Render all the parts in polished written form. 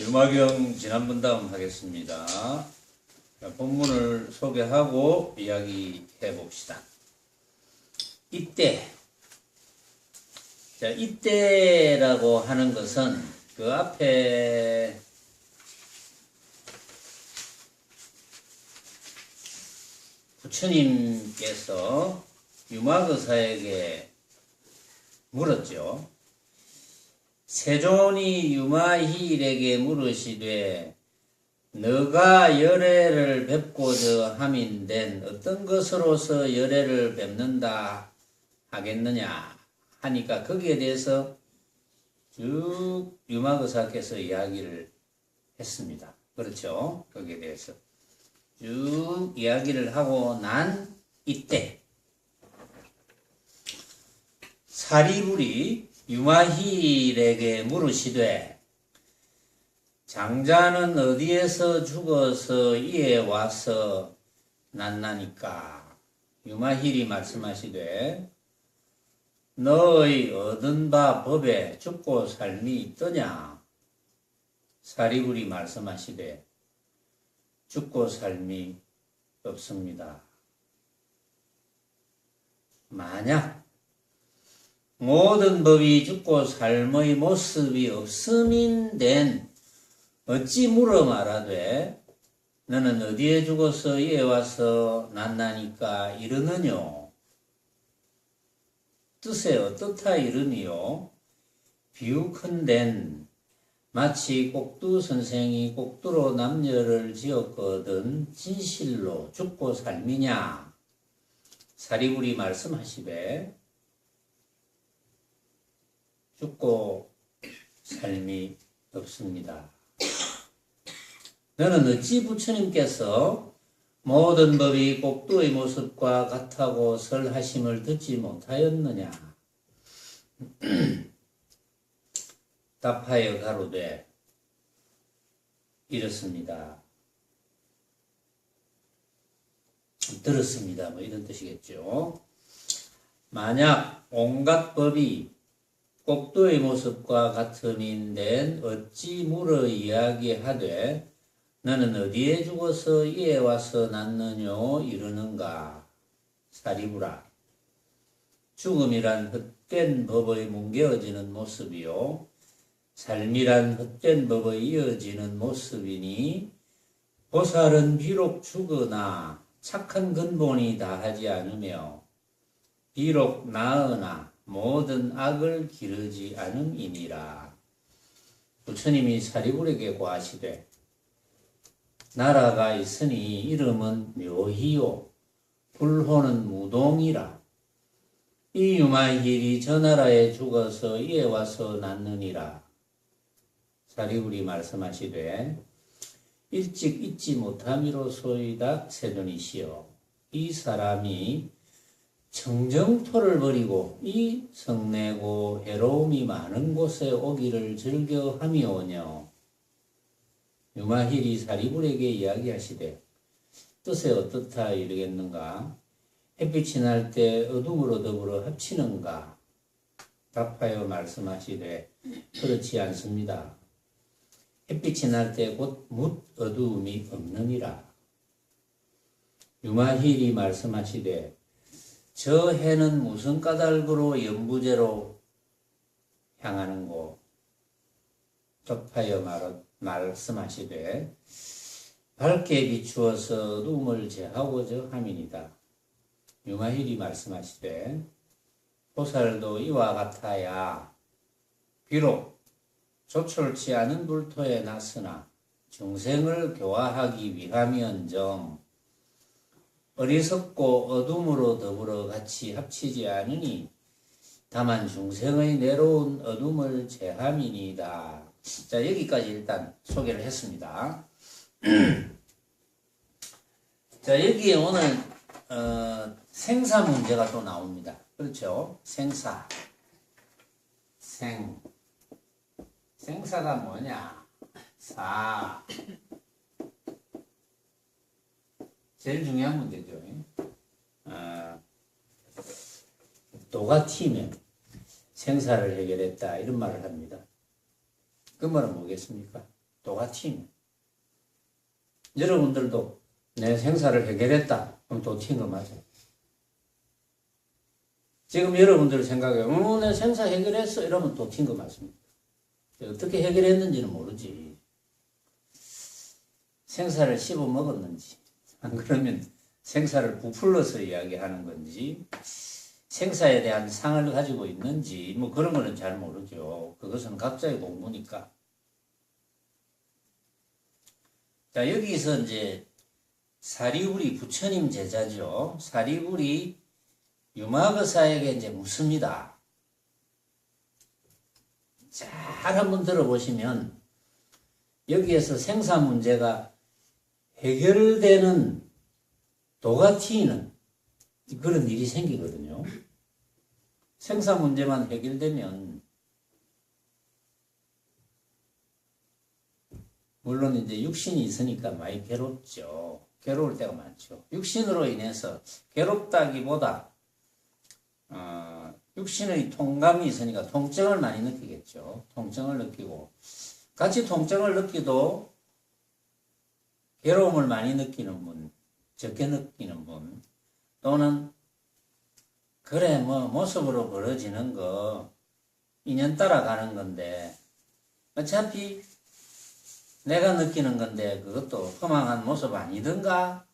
유마경 지난번 다음 하겠습니다. 자, 본문을 소개하고 이야기해 봅시다. 이때. 자, 이때라고 하는 것은 그 앞에 부처님께서 유마거사에게 물었죠. 세존이 유마힐에게 물으시되 너가 열애를 뵙고자 함인된 어떤 것으로서 열애를 뵙는다 하겠느냐 하니까 거기에 대해서 쭉 유마거사께서 이야기를 했습니다. 그렇죠? 거기에 대해서 쭉 이야기를 하고 난 이때 사리불이 유마힐에게 물으시되 장자는 어디에서 죽어서 이에 와서 났나니까? 유마힐이 말씀하시되 너의 얻은 바 법에 죽고 삶이 있더냐? 사리불이 말씀하시되 죽고 삶이 없습니다. 만약 모든 법이 죽고 삶의 모습이 없음인된 어찌 물어 말하되 너는 어디에 죽어서 이에 와서 났나니까 이르느뇨? 뜻에 어떻다 이르니요? 비유컨댄 마치 꼭두 선생이 꼭두로 남녀를 지었거든 진실로 죽고 삶이냐? 사리불이 말씀하시되 죽고 삶이 없습니다. 너는 어찌 부처님께서 모든 법이 꼭두의 모습과 같다고 설하심을 듣지 못하였느냐? 답하여 가로되 이렇습니다. 들었습니다. 뭐 이런 뜻이겠죠. 만약 온갖 법이 꼭두의 모습과 같음인된 어찌 물어 이야기하되 너는 어디에 죽어서 이에 와서 났느뇨 이르는가? 사리불아, 죽음이란 헛된 법의 뭉개어지는 모습이요 삶이란 헛된 법의 이어지는 모습이니 보살은 비록 죽으나 착한 근본이 다하지 않으며 비록 나으나 모든 악을 기르지 않음이니라. 부처님이 사리불에게 고하시되 나라가 있으니 이름은 묘희요 불호는 무동이라. 이 유마힐이 저 나라에 죽어서 이에 와서 났느니라. 사리불이 말씀하시되 일찍 잊지 못함이로소이다. 세존이시여, 이 사람이 청정토를 버리고 이 성내고 해로움이 많은 곳에 오기를 즐겨함이오뇨. 유마힐이 사리불에게 이야기하시되 뜻에 어떻다 이르겠는가? 햇빛이 날 때 어둠으로 더불어 합치는가? 답하여 말씀하시되 그렇지 않습니다. 햇빛이 날 때 곧 묻 어두움이 없느니라. 유마힐이 말씀하시되 저 해는 무슨 까닭으로 연부제로 향하는고? 답하여 말씀하시되 밝게 비추어서 어둠을 제하고자 함이니이다. 유마힐이 말씀하시되 보살도 이와 같아야 비록 조촐치 않은 불토에 났으나 중생을 교화하기 위함이언정 어리석고 어둠으로 더불어 같이 합치지 않으니 다만 중생의 내로운 어둠을 제함이니이다. 자, 여기까지 일단 소개를 했습니다. 자, 여기에 오늘 생사 문제가 또 나옵니다. 그렇죠? 생사. 생사가 뭐냐? 사. 제일 중요한 문제죠. 도가 튀면 생사를 해결했다 이런 말을 합니다. 그 말은 뭐겠습니까? 도가 튀면. 여러분들도 내 생사를 해결했다. 그럼 도 튄 거 맞아요. 지금 여러분들 생각에, 내 생사 해결했어. 이러면 도 튄 거 맞습니다. 어떻게 해결했는지는 모르지. 생사를 씹어 먹었는지, 안 그러면 생사를 부풀러서 이야기하는 건지, 생사에 대한 상을 가지고 있는지, 뭐 그런 거는 잘 모르죠. 그것은 각자의 공부니까. 자, 여기서 이제 사리불이 부처님 제자죠. 사리불이 유마거사에게 이제 묻습니다. 잘 한번 들어보시면 여기에서 생사 문제가 해결되는 도가 튀는 그런 일이 생기거든요. 생사 문제만 해결되면 물론 이제 육신이 있으니까 많이 괴롭죠. 괴로울 때가 많죠. 육신으로 인해서 괴롭다기보다 육신의 통감이 있으니까 통증을 많이 느끼겠죠. 통증을 느끼고 같이 통증을 느끼도 괴로움을 많이 느끼는 분, 적게 느끼는 분, 또는 그래 뭐 모습으로 벌어지는 거 인연 따라 가는 건데 어차피 내가 느끼는 건데 그것도 허망한 모습 아니던가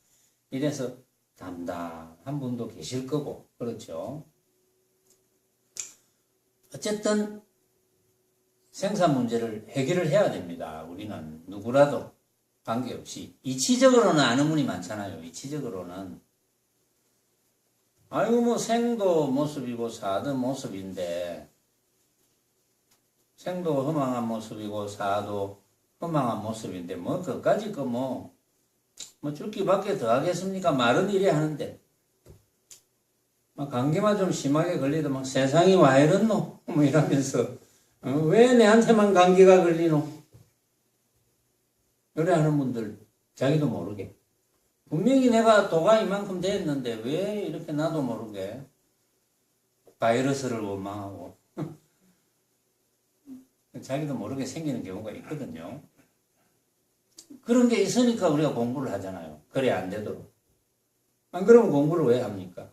이래서 담담한 분도 계실 거고 그렇죠. 어쨌든 생사 문제를 해결을 해야 됩니다. 우리는 누구라도 관계없이. 이치적으로는 아는 분이 많잖아요. 이치적으로는 아이고 뭐 생도 모습이고 사도 모습인데 생도 허망한 모습이고 사도 허망한 모습인데 뭐 그까짓 거 뭐 죽기밖에 더 하겠습니까? 말은 이래 하는데 막 감기만 좀 심하게 걸리도 막 세상이 와 이렇노? 뭐 이러면서 왜 내한테만 감기가 걸리노? 그래 하는 분들 자기도 모르게 분명히 내가 도가 이만큼 됐는데 왜 이렇게 나도 모르게 바이러스를 원망하고 자기도 모르게 생기는 경우가 있거든요. 그런 게 있으니까 우리가 공부를 하잖아요. 그래 안 되도록. 안 그러면 공부를 왜 합니까?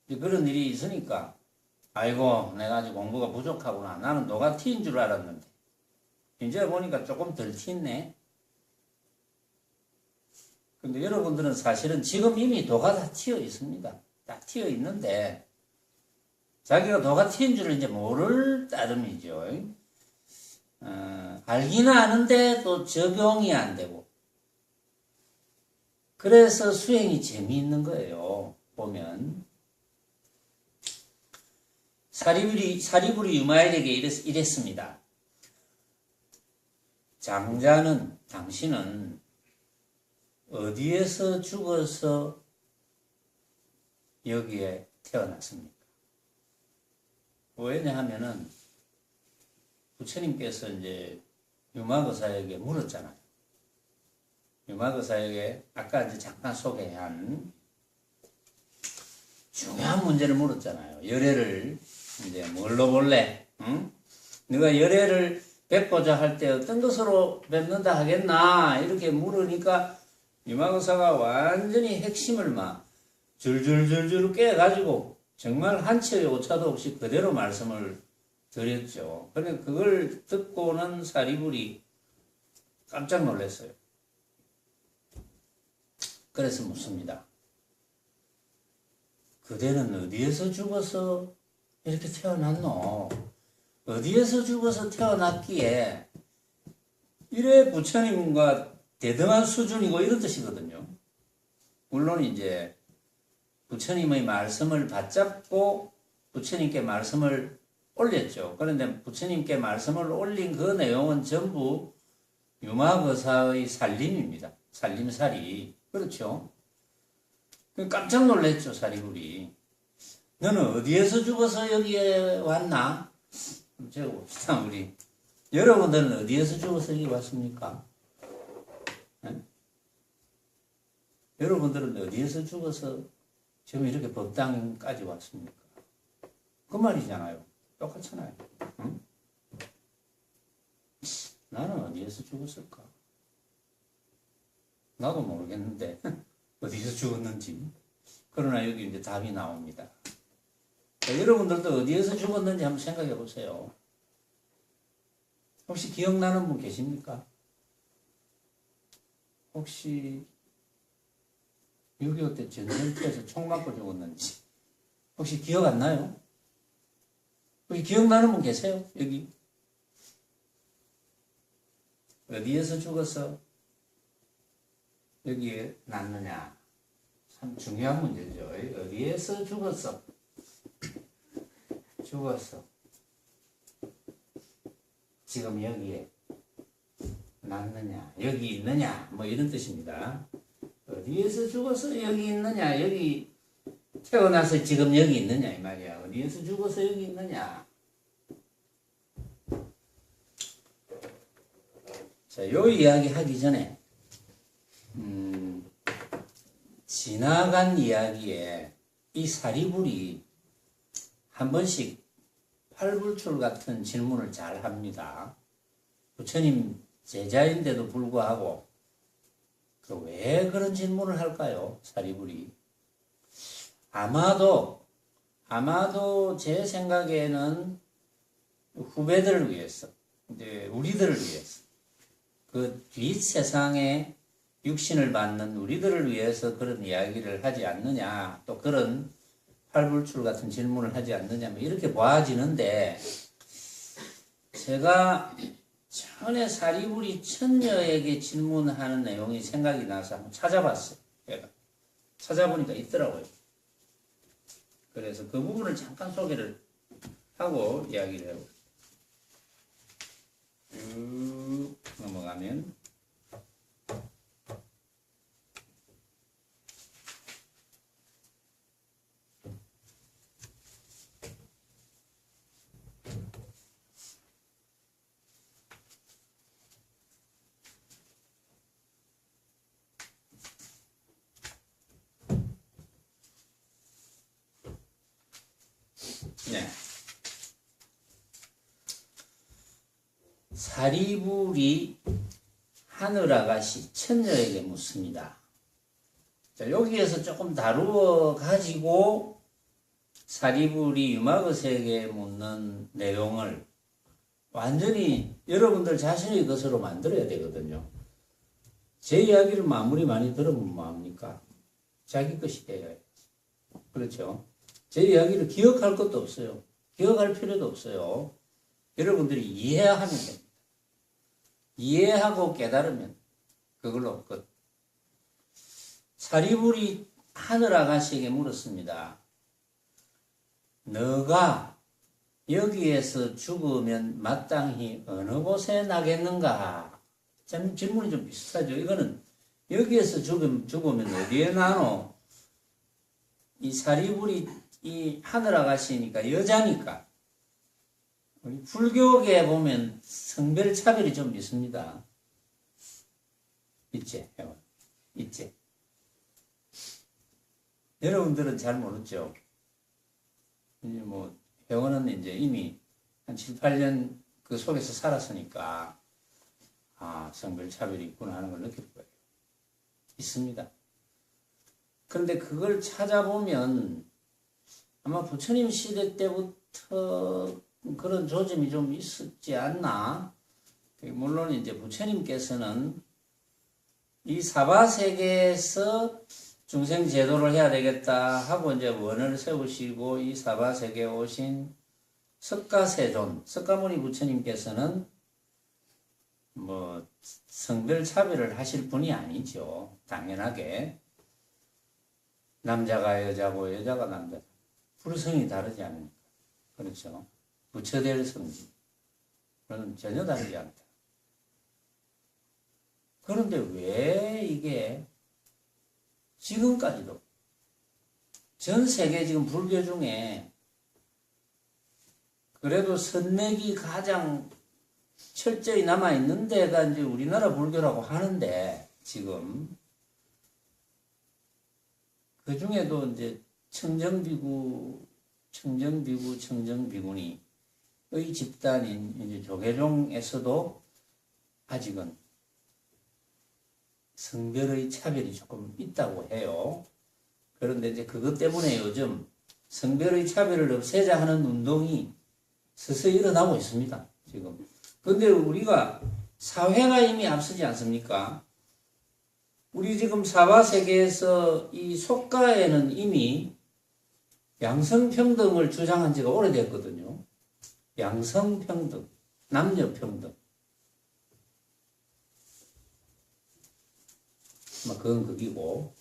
그런 일이 있으니까 아이고 내가 아직 공부가 부족하구나. 나는 도가 튀인 줄 알았는데 이제 보니까 조금 덜 튀네. 근데 여러분들은 사실은 지금 이미 도가 다 튀어 있습니다. 딱 튀어 있는데 자기가 도가 튀인 줄 이제 모를 따름이죠. 알기는 아는데 또 적용이 안 되고 그래서 수행이 재미있는 거예요. 보면 사리불이 유마일에게 이랬습니다. 장자는 당신은 어디에서 죽어서 여기에 태어났습니까? 왜냐하면은 부처님께서 이제 유마거사에게 물었잖아요. 유마거사에게 아까 이제 잠깐 소개한 중요한 문제를 물었잖아요. 열애를 이제 뭘로 볼래? 응? 네가 열애를 뵙고자 할 때 어떤 것으로 뵙는다 하겠나? 이렇게 물으니까 유마거사가 완전히 핵심을 막 줄줄줄줄 깨가지고 정말 한치의 오차도 없이 그대로 말씀을 드렸죠. 그런데 그걸 듣고는 사리불이 깜짝 놀랐어요. 그래서 묻습니다. 그대는 어디에서 죽어서 이렇게 태어났노? 어디에서 죽어서 태어났기에 이래 부처님과 대등한 수준이고 이런 뜻이거든요. 물론 이제 부처님의 말씀을 받잡고 부처님께 말씀을 올렸죠. 그런데 부처님께 말씀을 올린 그 내용은 전부 유마거사의 살림입니다. 살림살이. 그렇죠. 깜짝 놀랐죠, 사리불이. 너는 어디에서 죽어서 여기에 왔나? 제가 봅시다, 우리. 여러분들은 어디에서 죽어서 여기 왔습니까? 네? 여러분들은 어디에서 죽어서 지금 이렇게 법당까지 왔습니까? 그 말이잖아요. 똑같잖아요. 응? 나는 어디에서 죽었을까? 나도 모르겠는데 어디서 죽었는지. 그러나 여기 이제 답이 나옵니다. 여러분들도 어디에서 죽었는지 한번 생각해 보세요. 혹시 기억나는 분 계십니까? 혹시 6.25 때 전쟁터에서 총 맞고 죽었는지 혹시 기억 안 나요? 혹시 기억나는 분 계세요? 여기? 어디에서 죽어서 여기에 났느냐? 참 중요한 문제죠. 어디에서 죽었어? 지금 여기에 났느냐? 여기 있느냐? 뭐 이런 뜻입니다. 어디에서 죽어서 여기 있느냐? 여기 태어나서 지금 여기 있느냐? 이 말이야. 어디에서 죽어서 여기 있느냐? 자, 요 이야기 하기 전에 지나간 이야기에 이 사리불이 한 번씩 팔불출 같은 질문을 잘 합니다. 부처님 제자인데도 불구하고 왜 그런 질문을 할까요? 사리불이. 아마도 제 생각에는 후배들을 위해서, 이제 우리들을 위해서, 그 뒷세상에 육신을 받는 우리들을 위해서 그런 이야기를 하지 않느냐, 또 그런 팔불출 같은 질문을 하지 않느냐, 뭐 이렇게 보아지는데, 제가 전에 사리불이 천녀에게 질문하는 내용이 생각이 나서 한번 찾아봤어요. 제가 찾아보니까 있더라고요. 그래서 그 부분을 잠깐 소개를 하고 이야기를 해볼게요. 쭉 넘어가면 네. 사리불이 하늘아가시 천녀에게 묻습니다. 자, 여기에서 조금 다루어 가지고 사리불이 유마거스에게 묻는 내용을 완전히 여러분들 자신의 것으로 만들어야 되거든요. 제 이야기를 아무리 많이 들으면 뭐합니까? 자기 것이 되어야지. 그렇죠? 제 이야기를 기억할 것도 없어요. 기억할 필요도 없어요. 여러분들이 이해하면 됩니다. 이해하고 깨달으면 그걸로 끝. 사리불이 하늘아가시에게 물었습니다. 너가 여기에서 죽으면 마땅히 어느 곳에 나겠는가? 참 질문이 좀 비슷하죠. 이거는 여기에서 죽으면 어디에 나노? 이 사리불이 이 하늘아가시니까 여자니까 우리 불교계에 보면 성별 차별이 좀 있습니다. 있지? 있지? 여러분들은 잘 모르죠? 이제 뭐 회원은 이제 이미 한 7, 8년 그 속에서 살았으니까 아, 성별 차별이 있구나 하는 걸 느낄 거예요. 있습니다. 그런데 그걸 찾아보면 아마 부처님 시대 때부터 그런 조짐이 좀 있었지 않나? 물론 이제 부처님께서는 이 사바세계에서 중생 제도를 해야 되겠다 하고 이제 원을 세우시고 이 사바세계에 오신 석가세존, 석가모니 부처님께서는 뭐 성별 차별을 하실 분이 아니죠. 당연하게. 남자가 여자고 여자가 남자. 불성이 다르지 않으니까. 그렇죠. 부처될 성질. 그는 전혀 다르지 않다. 그런데 왜 이게 지금까지도 전 세계 지금 불교 중에 그래도 선맥이 가장 철저히 남아있는 데가 이제 우리나라 불교라고 하는데 지금 그 중에도 이제 청정비구니 의 집단인 이제 조계종에서도 아직은 성별의 차별이 조금 있다고 해요. 그런데 이제 그것 때문에 요즘 성별의 차별을 없애자 하는 운동이 서서히 일어나고 있습니다. 지금. 근데 우리가 사회가 이미 앞서지 않습니까? 우리 지금 사바세계에서 이 속가에는 이미 양성평등을 주장한 지가 오래됐거든요. 양성평등, 남녀평등. 그건 그기고,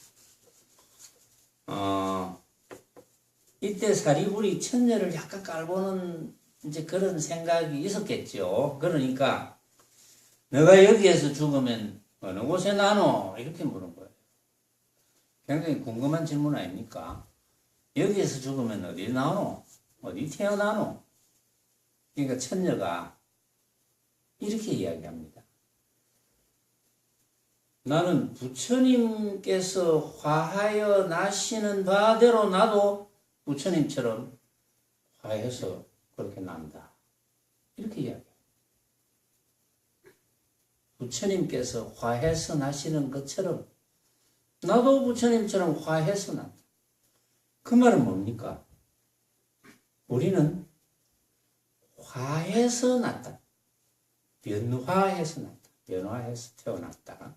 이때 사리불이 천녀를 약간 깔보는 이제 그런 생각이 있었겠죠. 그러니까, 너가 여기에서 죽으면 어느 곳에 나노? 이렇게 물은 거예요. 굉장히 궁금한 질문 아닙니까? 여기에서 죽으면 어디 나노? 어디 태어나노? 그러니까 천녀가 이렇게 이야기합니다. 나는 부처님께서 화하여 나시는 바대로 나도 부처님처럼 화해서 그렇게 난다. 이렇게 이야기해요. 부처님께서 화해서 나시는 것처럼 나도 부처님처럼 화해서 난다. 그 말은 뭡니까? 우리는 화해서 났다. 변화해서 났다. 변화해서 태어났다.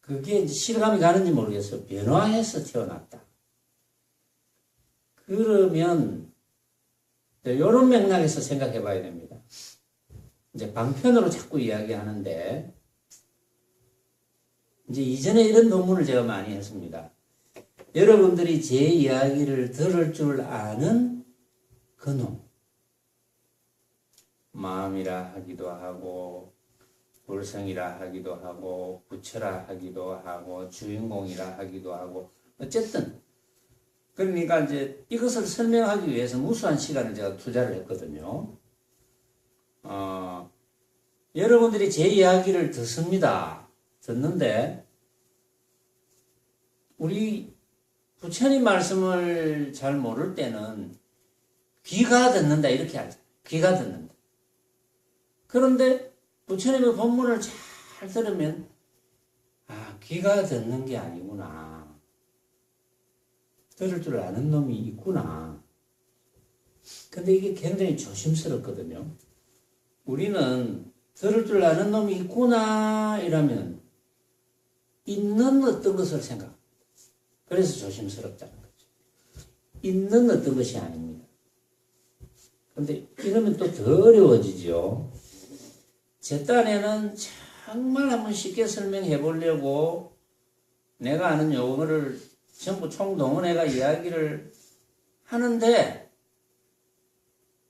그게 이제 실감이 가는지 모르겠어요. 변화해서 태어났다. 그러면 이런 맥락에서 생각해 봐야 됩니다. 이제 방편으로 자꾸 이야기하는데 이제 이전에 이런 논문을 제가 많이 했습니다. 여러분들이 제 이야기를 들을 줄 아는 그놈. 마음이라 하기도 하고 불성이라 하기도 하고 부처라 하기도 하고 주인공이라 하기도 하고 어쨌든 그러니까 이제 이것을 설명하기 위해서 무수한 시간을 제가 투자를 했거든요. 여러분들이 제 이야기를 듣습니다. 듣는데 우리 부처님 말씀을 잘 모를 때는 귀가 듣는다 이렇게 하잖아요. 귀가 듣는다. 그런데 부처님의 법문을 잘 들으면 귀가 듣는 게 아니구나. 들을 줄 아는 놈이 있구나. 근데 이게 굉장히 조심스럽거든요. 우리는 들을 줄 아는 놈이 있구나 이러면 있는 어떤 것을 생각. 그래서 조심스럽다는 거죠. 있는 어떤 것이 아닙니다. 근데 이러면 또 더 어려워지죠. 제 딴에는 정말 한번 쉽게 설명해 보려고 내가 아는 용어를 전부 총동원해가 이야기를 하는데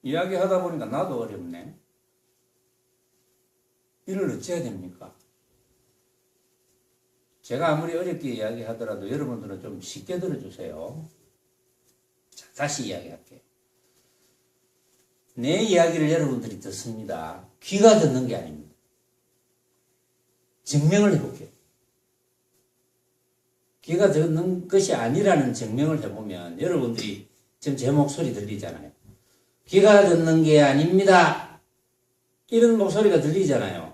이야기하다 보니까 나도 어렵네. 이를 어찌해야 됩니까? 제가 아무리 어렵게 이야기하더라도 여러분들은 좀 쉽게 들어주세요. 자, 다시 이야기할게요. 내 이야기를 여러분들이 듣습니다. 귀가 듣는 게 아닙니다. 증명을 해볼게요. 귀가 듣는 것이 아니라는 증명을 해보면 여러분들이 지금 제 목소리 들리잖아요. 귀가 듣는 게 아닙니다. 이런 목소리가 들리잖아요.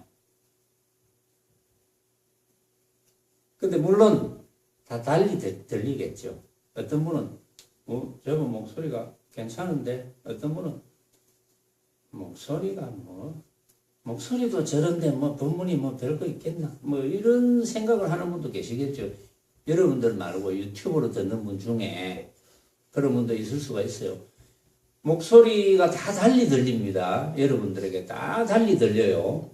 근데 물론 다 달리 들리겠죠. 어떤 분은 저분 목소리가 괜찮은데 어떤 분은 목소리도 저런데 법문이 별거 있겠나 이런 생각을 하는 분도 계시겠죠. 여러분들 말고 유튜브로 듣는 분 중에 그런 분도 있을 수가 있어요. 목소리가 다 달리 들립니다. 여러분들에게 다 달리 들려요.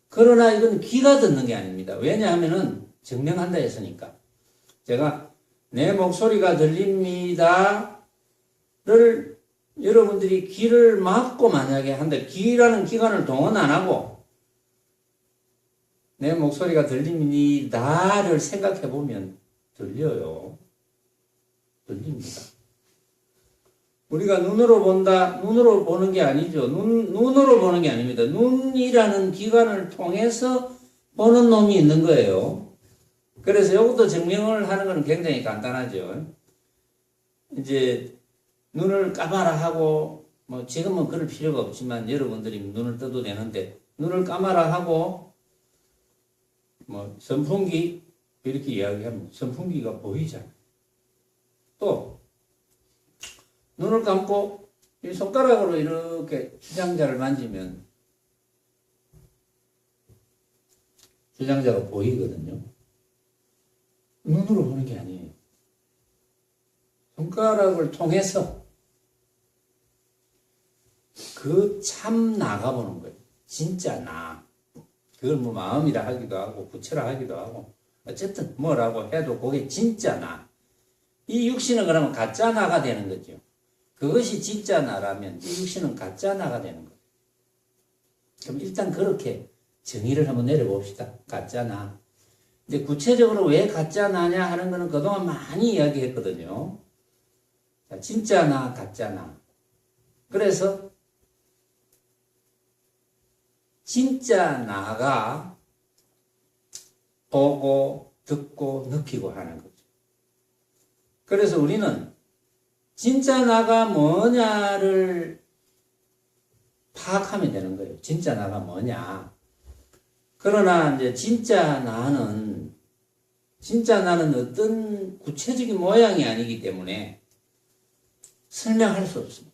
그러나 이건 귀가 듣는 게 아닙니다. 왜냐하면은 증명한다 했으니까. 제가 내 목소리가 들립니다를 여러분들이 귀를 막고 만약에 한다. 귀라는 기관을 동원 안 하고 내 목소리가 들립니다를 생각해 보면 들려요. 들립니다. 우리가 눈으로 본다. 눈으로 보는 게 아니죠. 눈으로 보는 게 아닙니다. 눈이라는 기관을 통해서 보는 놈이 있는 거예요. 그래서 이것도 증명을 하는 건 굉장히 간단하죠. 이제 눈을 감아라 하고 지금은 그럴 필요가 없지만 여러분들이 눈을 떠도 되는데 눈을 감아라 하고 뭐 선풍기 이렇게 이야기하면 선풍기가 보이잖아. 또 눈을 감고 이 손가락으로 이렇게 주장자를 만지면 주장자가 보이거든요. 눈으로 보는 게 아니에요. 손가락을 통해서 그 참 나가 보는 거예요. 진짜 나. 그걸 뭐 마음이라 하기도 하고 부처라 하기도 하고 어쨌든 뭐라고 해도 그게 진짜 나. 이 육신은 그러면 가짜 나가 되는 거죠. 그것이 진짜 나라면 이 육신은 가짜 나가 되는 거예요. 그럼 일단 그렇게 정의를 한번 내려봅시다. 가짜 나. 근데 구체적으로 왜 가짜 나냐 하는 거는 그동안 많이 이야기했거든요. 자, 진짜 나, 가짜 나. 그래서 진짜 나가 보고 듣고 느끼고 하는 거죠. 그래서 우리는 진짜 나가 뭐냐를 파악하면 되는 거예요. 진짜 나가 뭐냐. 그러나 이제 진짜 나는 어떤 구체적인 모양이 아니기 때문에 설명할 수 없습니다.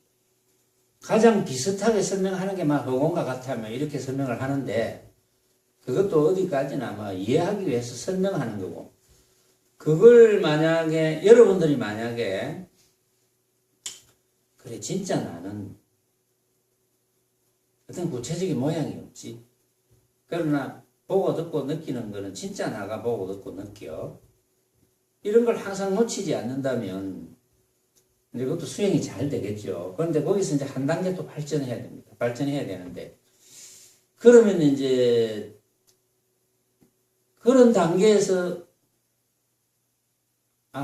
가장 비슷하게 설명하는 게 막 허공과 같으면 이렇게 설명을 하는데 그것도 어디까지나 뭐 이해하기 위해서 설명하는 거고 그걸 만약에 여러분들이 만약에 그래 진짜 나는 어떤 구체적인 모양이 없지. 그러나 보고 듣고 느끼는 거는 진짜 나가 보고 듣고 느껴. 이런 걸 항상 놓치지 않는다면 이제 그것도 수행이 잘 되겠죠. 그런데 거기서 이제 한 단계 또 발전해야 됩니다. 발전해야 되는데 그러면 이제 그런 단계에서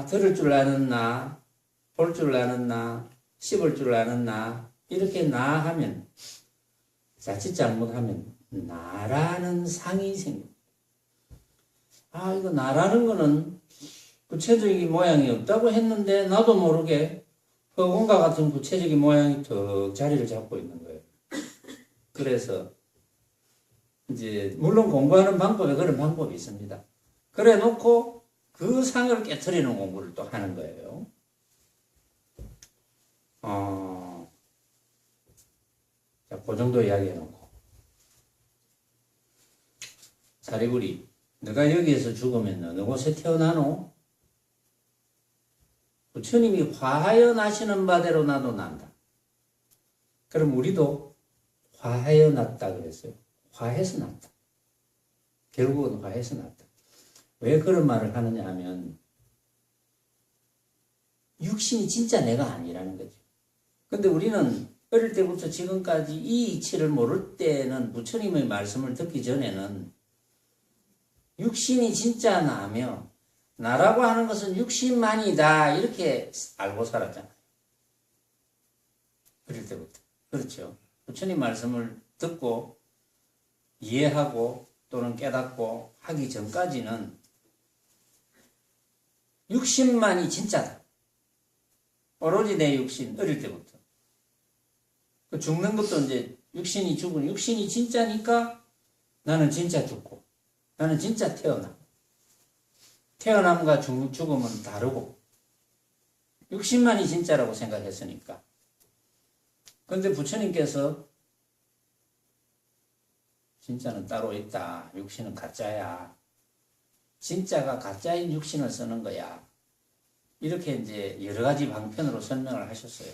들을 줄 아는 나, 볼 줄 아는 나, 씹을 줄 아는 나 이렇게 나 하면 자칫 잘못하면 나라는 상이 생깁니다. 이거 나라는 거는 구체적인 모양이 없다고 했는데 나도 모르게 허공과 같은 구체적인 모양이 더 자리를 잡고 있는 거예요. 그래서 이제 물론 공부하는 방법에 그런 방법이 있습니다. 그래 놓고 그 상을 깨트리는 공부를 또 하는 거예요. 자, 그 정도 이야기해 놓고 사리부리, 너가 여기에서 죽으면 어느 곳에 태어나노? 부처님이 화하여 나시는 바대로 나도 난다. 그럼 우리도 화하여 났다 그랬어요. 화해서 났다. 결국은 화해서 났다. 왜 그런 말을 하느냐 하면 육신이 진짜 내가 아니라는 거죠. 근데 우리는 어릴 때부터 지금까지 이 이치를 모를 때는 부처님의 말씀을 듣기 전에는 육신이 진짜 나며 나라고 하는 것은 육신만이다 이렇게 알고 살았잖아요. 어릴 때부터. 그렇죠. 부처님 말씀을 듣고 이해하고 또는 깨닫고 하기 전까지는 육신만이 진짜다. 오로지 내 육신, 어릴 때부터. 죽는 것도 이제 육신이 죽은, 육신이 진짜니까 나는 진짜 죽고, 나는 진짜 태어나. 태어남과 죽음은 다르고, 육신만이 진짜라고 생각했으니까. 그런데 부처님께서 진짜는 따로 있다. 육신은 가짜야. 진짜가 가짜인 육신을 쓰는 거야. 이렇게 이제 여러 가지 방편으로 설명을 하셨어요.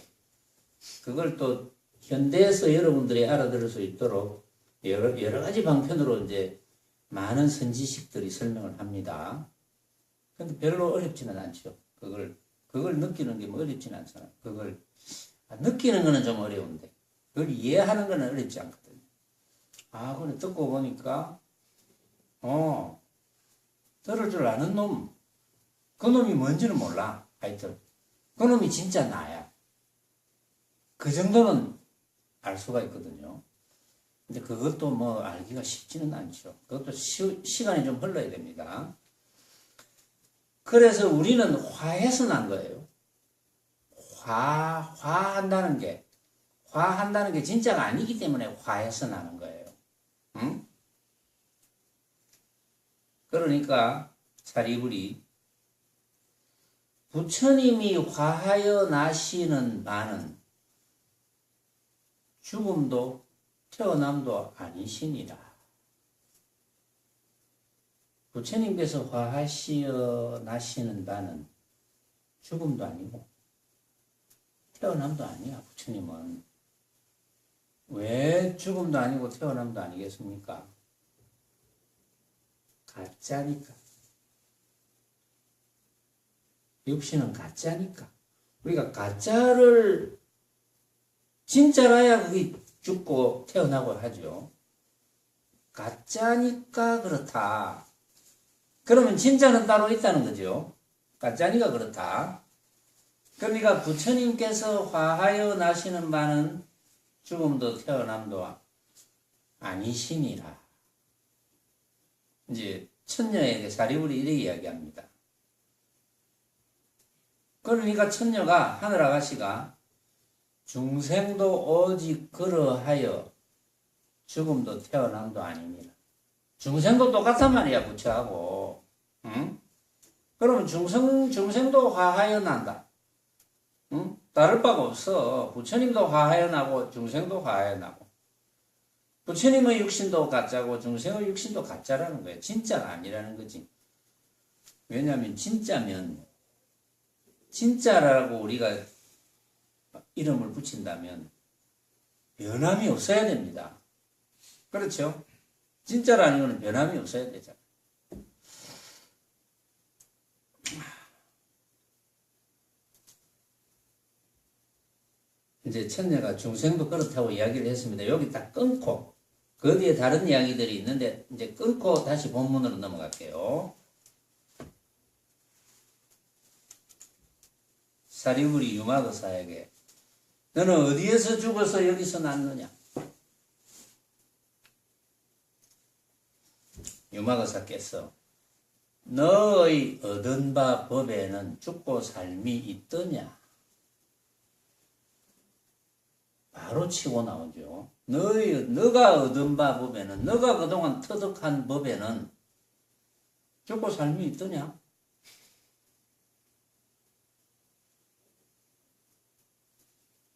그걸 또 현대에서 여러분들이 알아들을 수 있도록 여러 가지 방편으로 이제 많은 선지식들이 설명을 합니다. 근데 별로 어렵지는 않죠. 그걸 느끼는 게 뭐 어렵지는 않잖아요. 그걸 느끼는 거는 좀 어려운데 그걸 이해하는 거는 어렵지 않거든요. 그래 듣고 보니까 들을 줄 아는 놈, 그 놈이 뭔지는 몰라. 하여튼 그 놈이 진짜 나야. 그 정도는 알 수가 있거든요. 근데 그것도 뭐 알기가 쉽지는 않죠. 그것도 시간이 좀 흘러야 됩니다. 그래서 우리는 화해서 난 거예요. 화한다는 게 진짜가 아니기 때문에 화해서 나는 거예요. 응? 그러니까 사리불이 부처님이 화하여 나시는 바는 죽음도 태어남도 아니시니라. 부처님께서 화하시어 나시는 바는 죽음도 아니고 태어남도 아니야. 부처님은 왜 죽음도 아니고 태어남도 아니겠습니까? 가짜니까. 육신은 가짜니까. 우리가 가짜를 진짜라야 그게 죽고 태어나고 하죠. 가짜니까 그렇다. 그러면 진짜는 따로 있다는 거죠. 가짜니까 그렇다. 그러니까 부처님께서 화하여 나시는 바는 죽음도 태어남도 아니시니라. 이제 천녀에게 사리불이 이렇게 이야기합니다. 그러니까 천녀가 하늘 아가씨가 중생도 오직 그러하여 죽음도 태어남도 아니니라. 중생도 똑같단 말이야, 부처하고. 응? 그러면 중생도 화하여 난다. 응? 다를 바가 없어. 부처님도 화하여 나고 중생도 화하여 나고. 부처님의 육신도 가짜고 중생의 육신도 가짜라는 거예요. 진짜가 아니라는 거지. 왜냐하면 진짜면 진짜라고 우리가 이름을 붙인다면 변함이 없어야 됩니다. 그렇죠? 진짜라는 것은 변함이 없어야 되잖아. 이제 천녀가 중생도 그렇다고 이야기를 했습니다. 여기 딱 끊고 그 뒤에 다른 이야기들이 있는데 이제 끊고 다시 본문으로 넘어갈게요. 사리불이 유마거사에게 너는 어디에서 죽어서 여기서 났느냐? 유마거사께서 너의 얻은 바 법에는 죽고 삶이 있더냐? 바로 치고 나오죠. 너가 얻은 바 법에는, 너가 그동안 터득한 법에는 죽고 삶이 있더냐?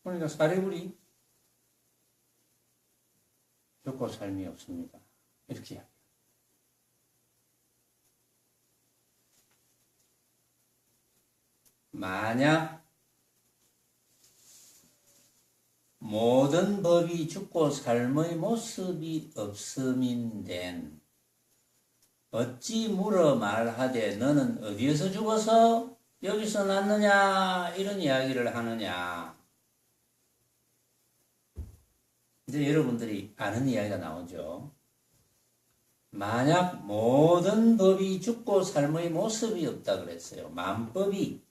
그러니까 사리불이 죽고 삶이 없습니다. 이렇게 이야기해요. 만약 모든 법이 죽고 삶의 모습이 없음인된 어찌 물어 말하되 너는 어디에서 죽어서 여기서 났느냐 이런 이야기를 하느냐. 이제 여러분들이 아는 이야기가 나오죠. 만약 모든 법이 죽고 삶의 모습이 없다 그랬어요. 만법이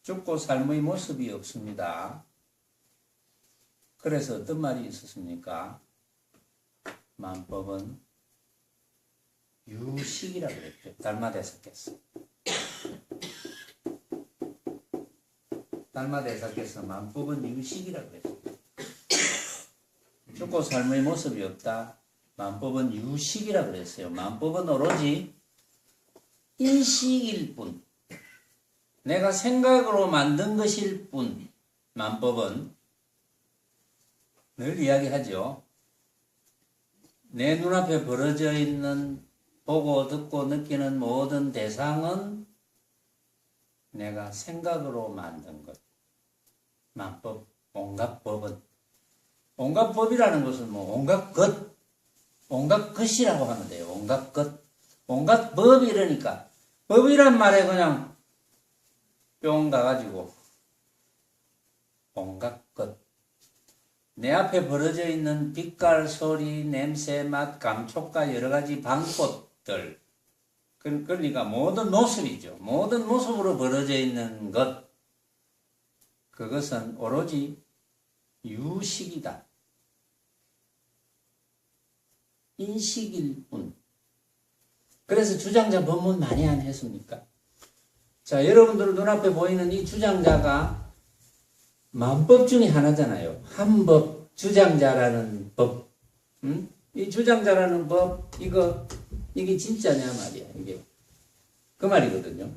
죽고 삶의 모습이 없습니다. 그래서 어떤 말이 있었습니까? 만법은 유식이라고 그랬죠. 달마대사께서. 달마대사께서 만법은 유식이라고 그랬죠. 죽고 삶의 모습이 없다. 만법은 유식이라고 그랬어요. 만법은 오로지 인식일 뿐. 내가 생각으로 만든 것일 뿐. 만법은 늘 이야기하죠. 내 눈앞에 벌어져 있는 보고 듣고 느끼는 모든 대상은 내가 생각으로 만든 것. 만법, 온갖 법은. 온갖 법이라는 것은 뭐 온갖 것이라고 하면 돼요. 온갖 것. 온갖 법이 이러니까 법이란 말에 그냥 뿅 가가지고 온갖 것. 내 앞에 벌어져 있는 빛깔, 소리, 냄새, 맛, 감촉과 여러 가지 방법들. 그러니까 모든 모습이죠. 모든 모습으로 벌어져 있는 것. 그것은 오로지 유식이다. 인식일 뿐. 그래서 주장자 법문 많이 안 했습니까? 자, 여러분들 눈앞에 보이는 이 주장자가 만법 중에 하나잖아요. 한법, 주장자라는 법. 이 주장자라는 법, 이게 진짜냐 말이야, 이게. 그 말이거든요.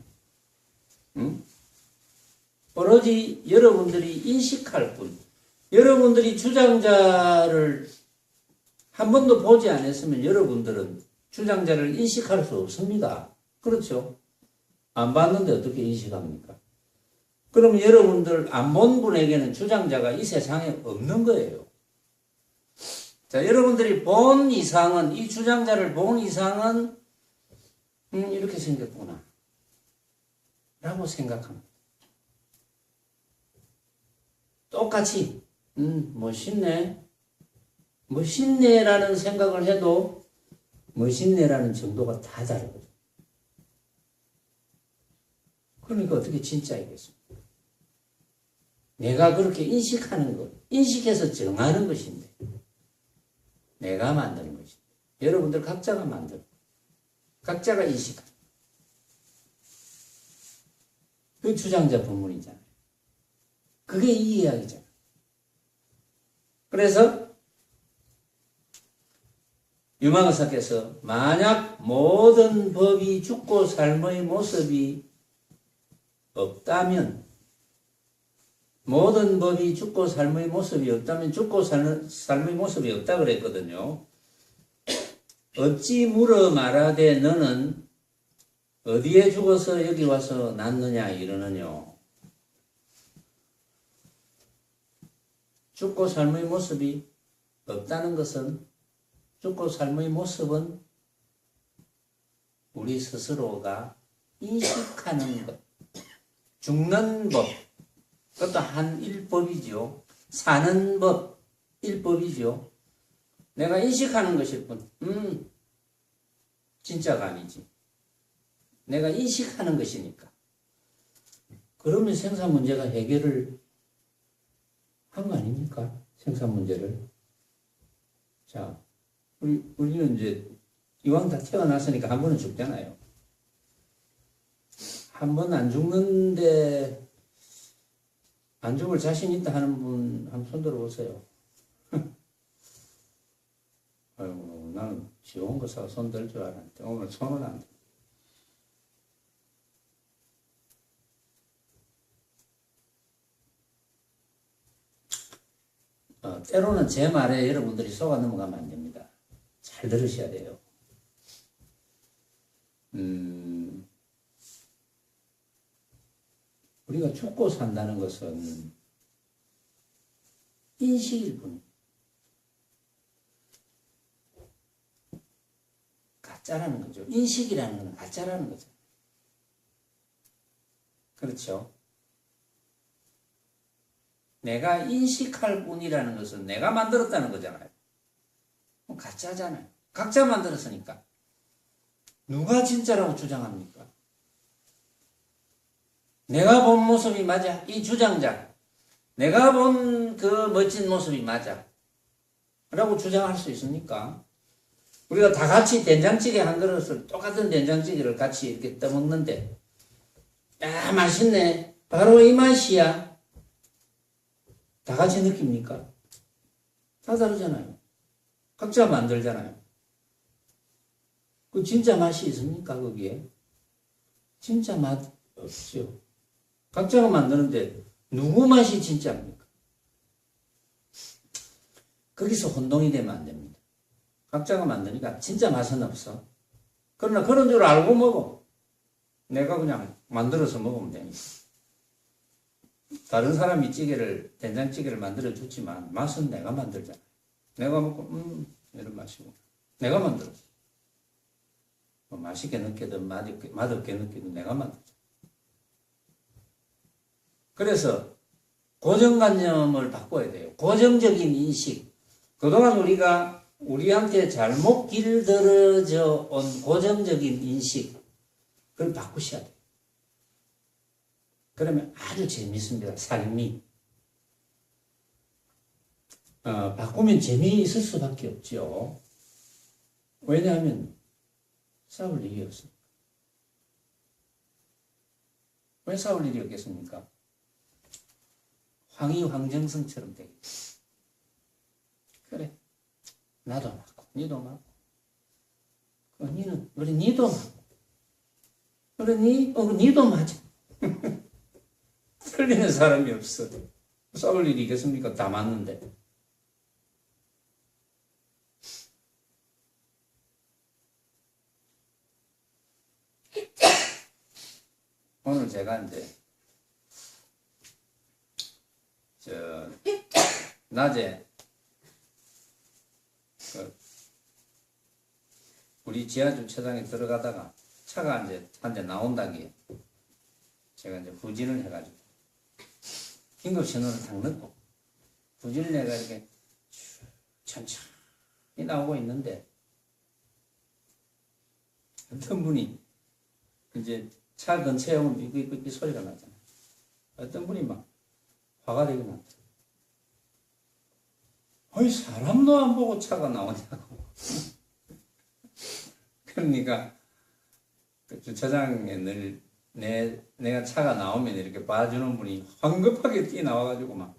오로지 여러분들이 인식할 뿐. 여러분들이 주장자를 한 번도 보지 않았으면 여러분들은 주장자를 인식할 수 없습니다. 그렇죠? 안 봤는데 어떻게 인식합니까? 그럼 여러분들 안 본 분에게는 주장자가 이 세상에 없는 거예요. 자, 여러분들이 본 이상은, 이 주장자를 본 이상은, 이렇게 생겼구나. 라고 생각합니다. 똑같이, 멋있네. 멋있네라는 생각을 해도, 멋있네라는 정도가 다 다르거든요. 그러니까 어떻게 진짜이겠습니까? 내가 그렇게 인식하는 것, 인식해서 정하는 것인데, 내가 만드는 것인데, 여러분들 각자가 만들고, 각자가 인식하는 그 주장자 본문이잖아요. 그게 이 이야기잖아요. 그래서 유망의사께서 만약 모든 법이 죽고 삶의 모습이 없다면, 모든 법이 죽고 삶의 모습이 없다면 죽고 삶의 모습이 없다 그랬거든요. 어찌 물어 말하되 너는 어디에 죽어서 여기 와서 낳느냐 이러느냐. 죽고 삶의 모습이 없다는 것은, 죽고 삶의 모습은 우리 스스로가 인식하는 것. 죽는 법, 그것도 한 일법이죠. 사는 법, 일법이죠. 내가 인식하는 것일 뿐, 진짜가 아니지. 내가 인식하는 것이니까. 그러면 생산 문제가 해결을 한 거 아닙니까? 생산 문제를. 자, 우리는 이제 이왕 다 태어났으니까 한 번은 죽잖아요. 한 번 안 죽는데 안 죽을 자신 있다 하는 분 한번 손 들어보세요. 아이고, 나는 좋은 거 사서 손 들 줄 알았는데 오늘 손은 안 돼. 때로는 제 말에 여러분들이 속아 넘어가면 안 됩니다. 잘 들으셔야 돼요. 우리가 죽고 산다는 것은 인식일 뿐. 가짜라는 거죠. 인식이라는 건 가짜라는 거죠. 그렇죠? 내가 인식할 뿐이라는 것은 내가 만들었다는 거잖아요. 가짜잖아요. 각자 만들었으니까. 누가 진짜라고 주장합니까? 내가 본 모습이 맞아. 이 주장자. 내가 본 그 멋진 모습이 맞아. 라고 주장할 수 있습니까? 우리가 다 같이 된장찌개 한 그릇을, 똑같은 된장찌개를 같이 이렇게 떠먹는데, 야, 맛있네. 바로 이 맛이야. 다 같이 느낍니까? 다 다르잖아요. 각자 만들잖아요. 그 진짜 맛이 있습니까, 거기에? 진짜 맛 없죠. 각자가 만드는데 누구 맛이 진짜입니까? 거기서 혼동이 되면 안 됩니다. 각자가 만드니까 진짜 맛은 없어. 그러나 그런 줄 알고 먹어. 내가 그냥 만들어서 먹으면 되니까. 다른 사람이 된장찌개를 만들어줬지만 맛은 내가 만들잖아. 내가 먹고 이런 맛이고. 내가 만들었어. 맛있게 느끼든 맛없게 느끼든 내가 만들었어. 그래서 고정관념을 바꿔야 돼요. 고정적인 인식. 그동안 우리한테 잘못 길들어져 온 고정적인 인식, 그걸 바꾸셔야 돼요. 그러면 아주 재밌습니다. 삶이. 바꾸면 재미있을 수밖에 없죠. 왜냐하면 싸울 일이 없어. 왜 싸울 일이 없겠습니까? 황희황정성처럼 되겠지. 그래, 나도 맞고 니도 맞고 니는 그래 니도 맞고 그래 니도 맞아. 틀리는 사람이 없어. 싸울 일이 있겠습니까? 다 맞는데. 오늘 제가 이제 낮에 우리 지하 주차장에 들어가다가 차가 이제 한 대 나온다기에 제가 이제 후진을 해가지고 긴급 신호를 탁 넣고 후진을 내가 이렇게 천천히 나오고 있는데 어떤 분이 이제 차 근처에 오면 삐삐삐삐 소리가 나잖아요. 어떤 분이 막 화가 되게 많다. 어이 사람도 안 보고 차가 나오냐고. 그러니까 그 주차장에 늘 내가 차가 나오면 이렇게 봐주는 분이 황급하게 뛰어나와가지고 막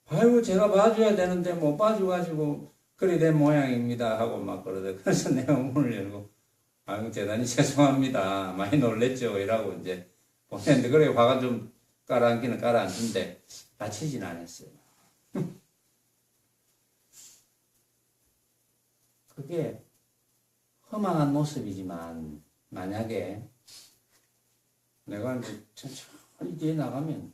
아이고 제가 봐줘야 되는데 못 봐줘가지고 그리 된 모양입니다 하고 막 그러더라고요. 그래서 내가 문을 열고 아이고 대단히 죄송합니다 많이 놀랬죠 이라고 이제 보냈는데 그래 화가 좀 깔아앉기는 깔아앉는데 다치진 않았어요. 그게 허망한 모습이지만 만약에 내가 이제 천천히 뒤에 나가면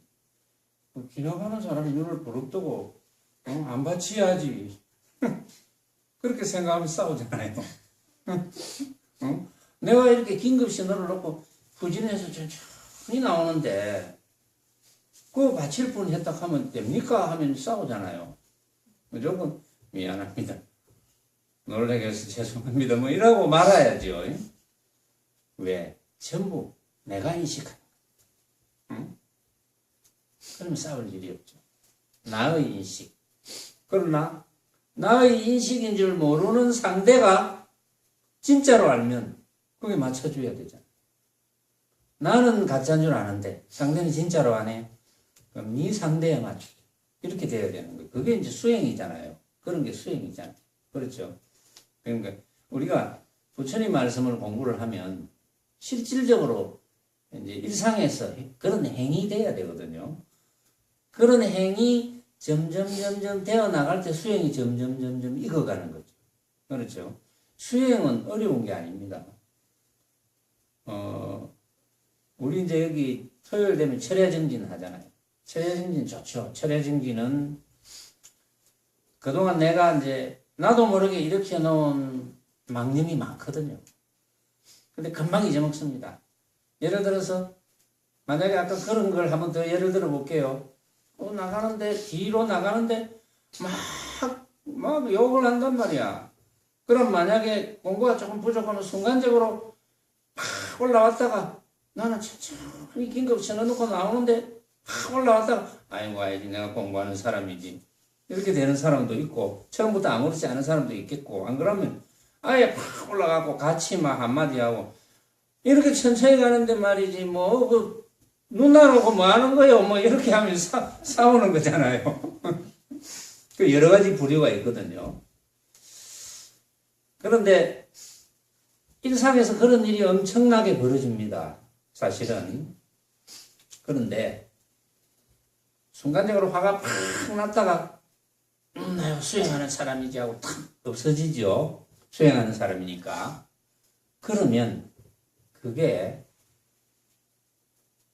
지나가는 사람이 눈을 부릅뜨고 안 받치야지 그렇게 생각하면 싸우잖아요. 내가 이렇게 긴급 신호를 놓고 후진해서 천천히 나오는데 그거 받칠 뻔 했다 하면 됩니까? 하면 싸우잖아요. 무조건 미안합니다. 놀라게 해서 죄송합니다. 뭐 이라고 말아야죠. 왜? 전부 내가 인식하는 응? 그러면 싸울 일이 없죠. 나의 인식. 그러나 나의 인식인 줄 모르는 상대가 진짜로 알면 그게 맞춰줘야 되잖아. 나는 가짜인 줄 아는데 상대는 진짜로 안 해. 그럼 네 상대에 맞추자. 이렇게 돼야 되는 거예요. 그게 이제 수행이잖아요. 그런 게 수행이잖아요. 그렇죠. 그러니까 우리가 부처님 말씀을 공부를 하면 실질적으로 이제 일상에서 그런 행위 돼야 되거든요. 그런 행위 점점 되어 나갈 때 수행이 점점 익어가는 거죠. 그렇죠. 수행은 어려운 게 아닙니다. 우리 이제 여기 토요일 되면 철야정진 하잖아요. 철야정진 좋죠. 철야정진은 그동안 내가 이제 나도 모르게 일으켜 놓은 망념이 많거든요. 근데 금방 잊어먹습니다. 예를 들어서 만약에 아까 그런 걸 한번 더 예를 들어 볼게요. 뒤로 나가는데 막 욕을 한단 말이야. 그럼 만약에 공부가 조금 부족하면 순간적으로 팍 올라왔다가 나는 천천히 긴급 쳐놓고 나오는데 팍 올라왔다가 아이고 아이지 내가 공부하는 사람이지 이렇게 되는 사람도 있고 처음부터 아무렇지 않은 사람도 있겠고 안 그러면 아예 팍 올라가고 같이 막 한마디 하고 이렇게 천천히 가는데 말이지 눈 나놓고 뭐 하는 거예요 뭐 이렇게 하면 싸우는 거잖아요. 그 여러 가지 부류가 있거든요. 그런데 일상에서 그런 일이 엄청나게 벌어집니다. 사실은. 그런데 순간적으로 화가 팍 났다가 나 수행하는 사람이지 하고 탁 없어지죠. 수행하는 사람이니까. 그러면 그게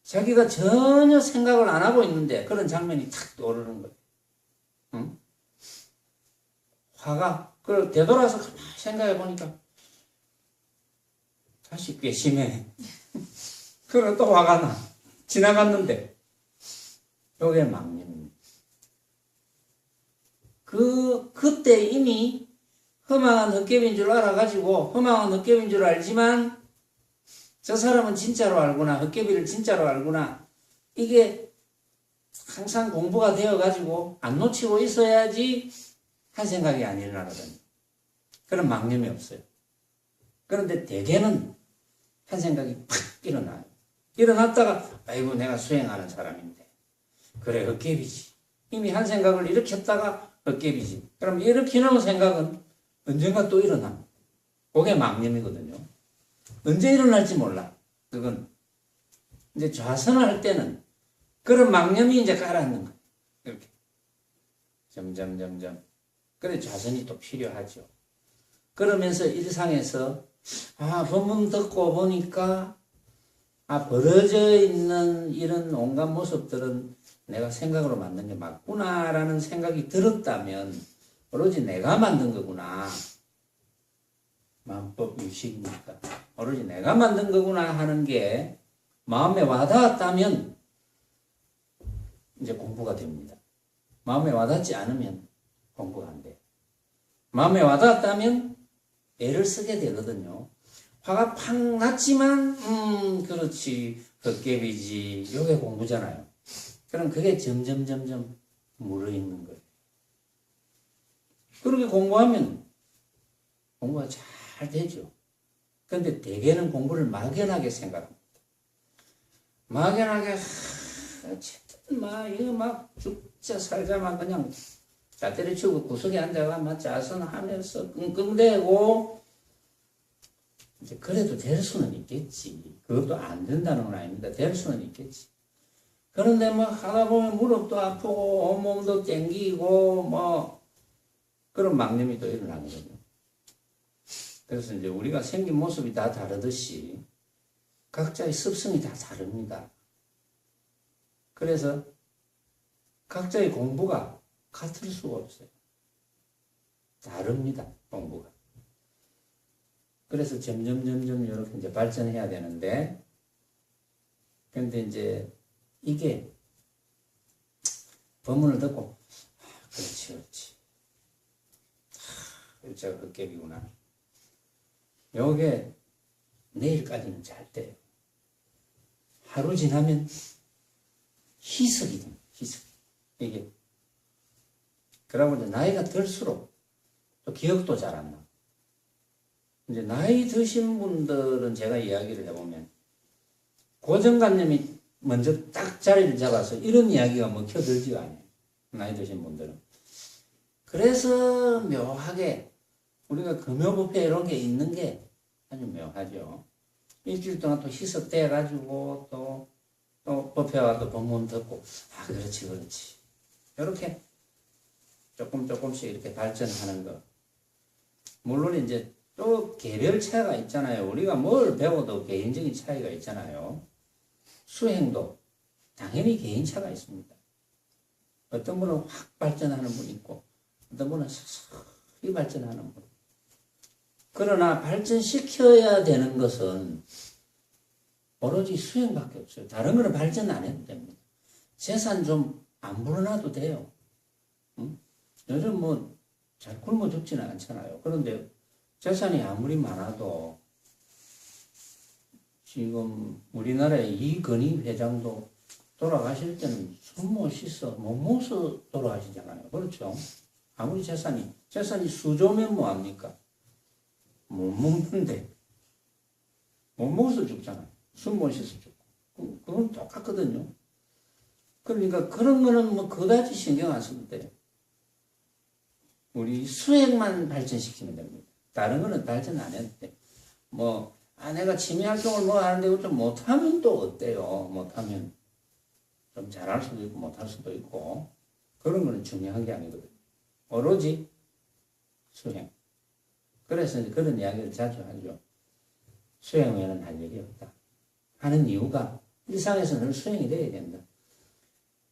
자기가 전혀 생각을 안 하고 있는데 그런 장면이 탁 떠오르는 거예요. 응? 화가 그걸 되돌아서 생각해 보니까 다시 괘씸해. 그럼 또 화가 나. 지나갔는데 요게 망념입니다. 그때 이미 허망한 헛개비인 줄 알아가지고 허망한 헛개비인 줄 알지만 저 사람은 진짜로 알구나. 헛개비를 진짜로 알구나. 이게 항상 공부가 되어가지고 안 놓치고 있어야지 한 생각이 안 일어나거든요. 그런 망념이 없어요. 그런데 대개는 한 생각이 팍 일어나요. 일어났다가 아이고 내가 수행하는 사람인데 그래 헛개비지. 이미 한 생각을 일으켰다가 헛개비지. 그럼 일으키는 생각은 언젠가 또 일어납니다. 그게 망념이거든요. 언제 일어날지 몰라. 그건 이제 좌선을 할 때는 그런 망념이 이제 가라앉는 거예요. 이렇게 점점점점. 그래 좌선이 또 필요하죠. 그러면서 일상에서 법문 듣고 보니까 벌어져 있는 이런 온갖 모습들은 내가 생각으로 만든 게 맞구나라는 생각이 들었다면 오로지 내가 만든 거구나. 마음법 유식이니까 오로지 내가 만든 거구나 하는 게 마음에 와닿았다면 이제 공부가 됩니다. 마음에 와닿지 않으면 공부가 안 돼요. 마음에 와닿았다면 애를 쓰게 되거든요. 화가 팍 났지만 그렇지 헛개비지 요게 공부잖아요. 그럼 그게 점점점점 물어있는 거예요. 그렇게 공부하면 공부가 잘 되죠. 그런데 대개는 공부를 막연하게 생각합니다. 막연하게 어쨌든 이거 막 죽자 살자 그냥 다 때려치우고 구석에 앉아가 막 자선하면서 끙끙대고 이제 그래도 될 수는 있겠지. 그것도 안 된다는 건 아닙니다. 될 수는 있겠지. 그런데 하다 보면 무릎도 아프고 온몸도 땡기고 그런 망념이 또 일어나거든요. 그래서 이제 우리가 생긴 모습이 다 다르듯이 각자의 습성이 다 다릅니다. 그래서 각자의 공부가 같을 수가 없어요. 다릅니다, 공부가. 그래서 점점 이렇게 이제 발전해야 되는데, 근데 이제 이게 법문을 듣고, 그렇지. 제가 헛개비구나. 요게 내일까지는 잘 돼요. 하루 지나면 희석이 됩니다. 희석. 이게. 그러고 이제 나이가 들수록 또 기억도 잘 안 나. 이제 나이 드신 분들은 제가 이야기를 해보면 고정관념이 먼저 딱 자리를 잡아서 이런 이야기가 먹혀들지가 않아요. 나이 드신 분들은. 그래서 묘하게 우리가 금요법회 이런 게 있는 게 아주 묘하죠. 일주일 동안 또 희석돼가지고 또 법회 와서 법문 듣고 그렇지. 이렇게 조금씩 이렇게 발전하는 거. 물론 이제 또 개별 차이가 있잖아요. 우리가 뭘 배워도 개인적인 차이가 있잖아요. 수행도 당연히 개인차가 있습니다. 어떤 분은 확 발전하는 분이 있고 어떤 분은 서서히 발전하는 분. 그러나 발전시켜야 되는 것은 오로지 수행밖에 없어요. 다른 거는 발전 안 해도 됩니다. 재산 좀 안 불어놔도 돼요. 응? 요즘 잘 굶어 죽지는 않잖아요. 그런데 재산이 아무리 많아도 지금 우리나라의 이건희 회장도 돌아가실 때는 숨 못 씻어 못 먹어서 돌아가시잖아요. 그렇죠? 아무리 재산이 수조면 뭐합니까? 못 먹는데 못 먹어서 죽잖아요. 숨 못 쉬어서 죽고. 그건 똑같거든요. 그러니까 그런 거는 그다지 신경 안 써도 돼요. 우리 수행만 발전시키면 됩니다. 다른 거는 발전 안 해도 돼. 내가 취미 활동을 하는데 좀 못하면 또 어때요? 못하면 좀 잘할 수도 있고 못할 수도 있고 그런 거는 중요한 게 아니거든요. 오로지 수행. 그래서 이제 그런 이야기를 자주 하죠. 수행 외에는 할 일이 없다. 하는 이유가 일상에서 늘 수행이 돼야 된다.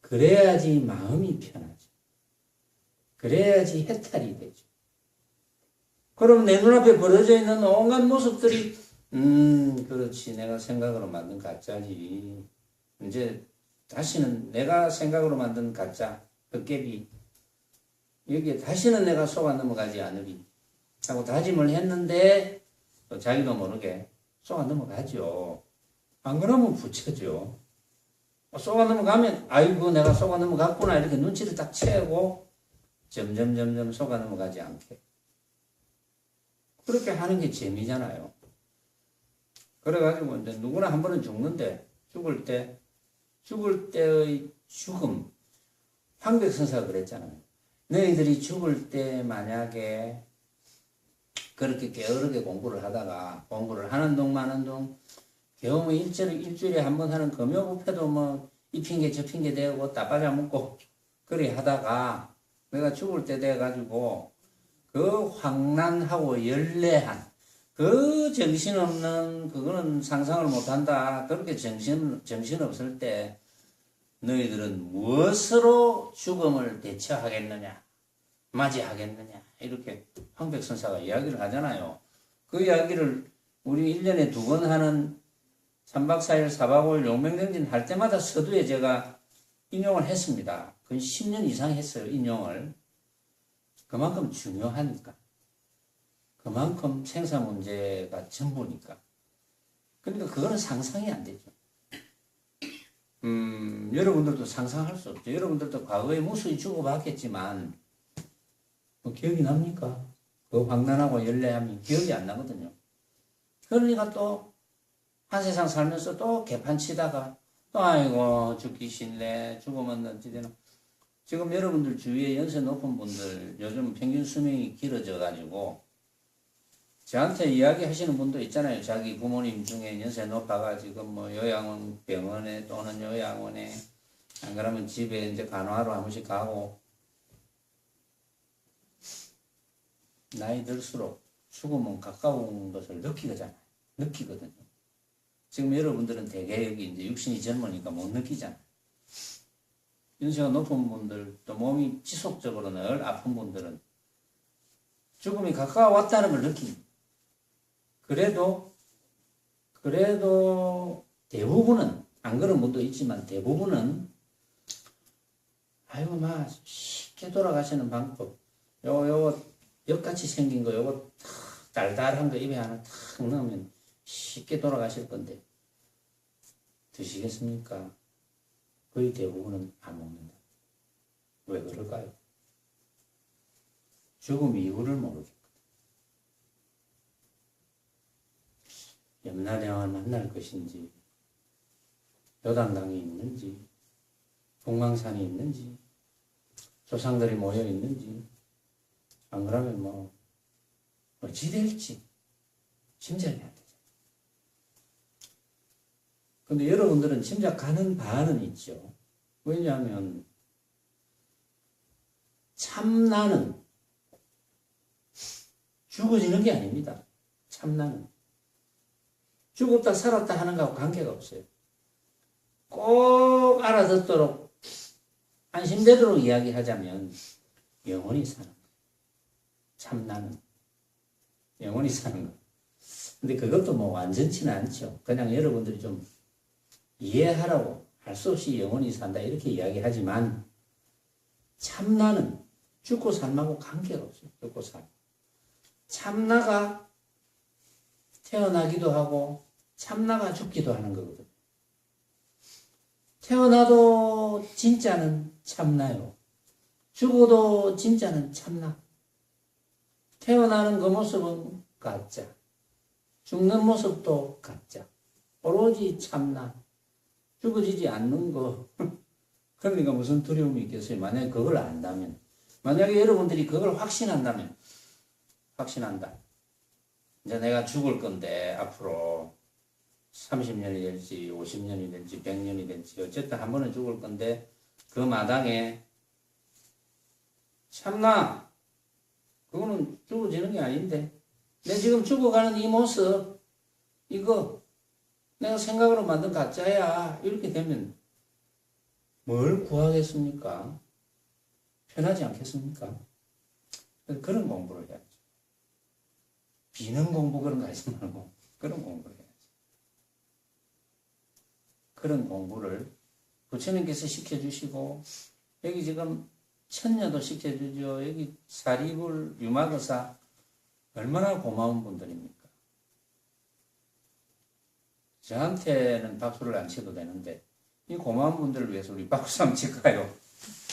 그래야지 마음이 편하죠. 그래야지 해탈이 되죠. 그럼 내 눈앞에 벌어져 있는 온갖 모습들이 그렇지 내가 생각으로 만든 가짜지. 이제 다시는 내가 생각으로 만든 가짜 헛개비 여기에 다시는 내가 속아 넘어가지 않으리 하고 다짐을 했는데 또 자기도 모르게 속아 넘어가죠. 안 그러면 부채죠. 속아 넘어가면 아이고 내가 속아 넘어갔구나 이렇게 눈치를 딱 채고 점점 속아 넘어가지 않게 그렇게 하는 게 재미잖아요. 그래가지고 이제 누구나 한 번은 죽는데, 죽을 때의 죽음. 황백선사가 그랬잖아요. 너희들이 죽을 때 만약에 그렇게 게으르게 공부를 하다가 공부를 하는 동 마는 동 겨우 뭐 일주일에 한 번 하는 금요부패도 뭐 이 핑계 저 핑계 대고 따빠자 먹고 그래 하다가 내가 죽을 때 돼가지고 그 황난하고 열래한 그 정신없는 그거는 상상을 못한다. 그렇게 정신없을 때 너희들은 무엇으로 죽음을 대처하겠느냐 맞이하겠느냐 이렇게 황백선사가 이야기를 하잖아요. 그 이야기를 우리 1년에 2번 하는 3박 4일 4박 5일 용맹정진 할 때마다 서두에 제가 인용을 했습니다. 그건 10년 이상 했어요. 인용을. 그만큼 중요하니까. 그만큼 생사 문제가 전부니까. 그러니까 그거는 상상이 안 되죠. 여러분들도 상상할 수 없죠. 여러분들도 과거에 무수히 주고받겠지만 뭐 기억이 납니까? 그 황난하고 열래함이 기억이 안 나거든요. 그러니까 또 한 세상 살면서 또 개판치다가 또 아이고 죽기 싫네 죽으면 어찌되나. 지금 여러분들 주위에 연세 높은 분들 요즘 평균 수명이 길어져 가지고 저한테 이야기하시는 분도 있잖아요. 자기 부모님 중에 연세 높아가 지금 뭐 요양원 병원에 또는 요양원에 안 그러면 집에 이제 간호하러 한 번씩 가고 나이 들수록 죽음은 가까운 것을 느끼거든요. 지금 여러분들은 대개 여기 이제 육신이 젊으니까 못 느끼잖아요. 연세가 높은 분들 또 몸이 지속적으로 늘 아픈 분들은 죽음이 가까워왔다는 걸 느낍니다. 그래도 대부분은 안 그런 분도 있지만 대부분은 아이고 막 쉽게 돌아가시는 방법 요거 역같이 생긴 거 요거 탁 달달한 거 입에 하나 탁 넣으면 쉽게 돌아가실 건데 드시겠습니까? 거의 대부분은 안 먹는다. 왜 그럴까요? 죽음 이유를 모르겠거든. 염라대왕을 만날 것인지 요단강이 있는지 동방산이 있는지 조상들이 모여 있는지 안 그러면 뭐 어찌 될지 짐작이 안 되죠. 근데 여러분들은 짐작가는 바는 있죠. 왜냐하면 참나는 죽어지는 게 아닙니다. 참나는 죽었다 살았다 하는 것하고 관계가 없어요. 꼭 알아듣도록 안심되도록 이야기하자면 영원히 사는 거예요. 참나는 영원히 사는 거예요. 근데 그것도 뭐 완전치는 않죠. 그냥 여러분들이 좀 이해하라고 할 수 없이 영원히 산다 이렇게 이야기하지만 참나는 죽고 삶하고 관계가 없어요. 죽고 삶. 참나가 태어나기도 하고 참나가 죽기도 하는 거거든요. 태어나도 진짜는 참나요. 죽어도 진짜는 참나. 태어나는 그 모습은 가짜. 죽는 모습도 가짜. 오로지 참나. 죽어지지 않는 거. 그러니까 무슨 두려움이 있겠어요. 만약에 그걸 안다면. 만약에 여러분들이 그걸 확신한다. 이제 내가 죽을 건데 앞으로 30년이 될지 50년이 될지 100년이 될지 어쨌든 한 번은 죽을 건데 그 마당에 참나 그거는 죽어지는 게 아닌데 내 지금 죽어가는 이 모습 이거 내가 생각으로 만든 가짜야 이렇게 되면 뭘 구하겠습니까? 편하지 않겠습니까? 그런 공부를 해야죠. 비는 공부 그런 거 하지 말고 그런 공부를 해야죠. 그런 공부를 부처님께서 시켜주시고 여기 지금 천녀도 시켜주죠. 여기 사리불 유마거사 얼마나 고마운 분들입니까? 저한테는 박수를 안 쳐도 되는데 이 고마운 분들을 위해서 우리 박수 한번 칠까요?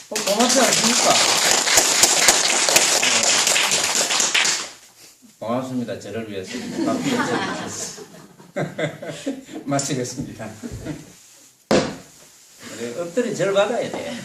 고맙지 않습니까? 네. 고맙습니다. 저를 위해서 박수 쳐주셨어요. 마치겠습니다. 그래, 엎드려 절 받아야 돼.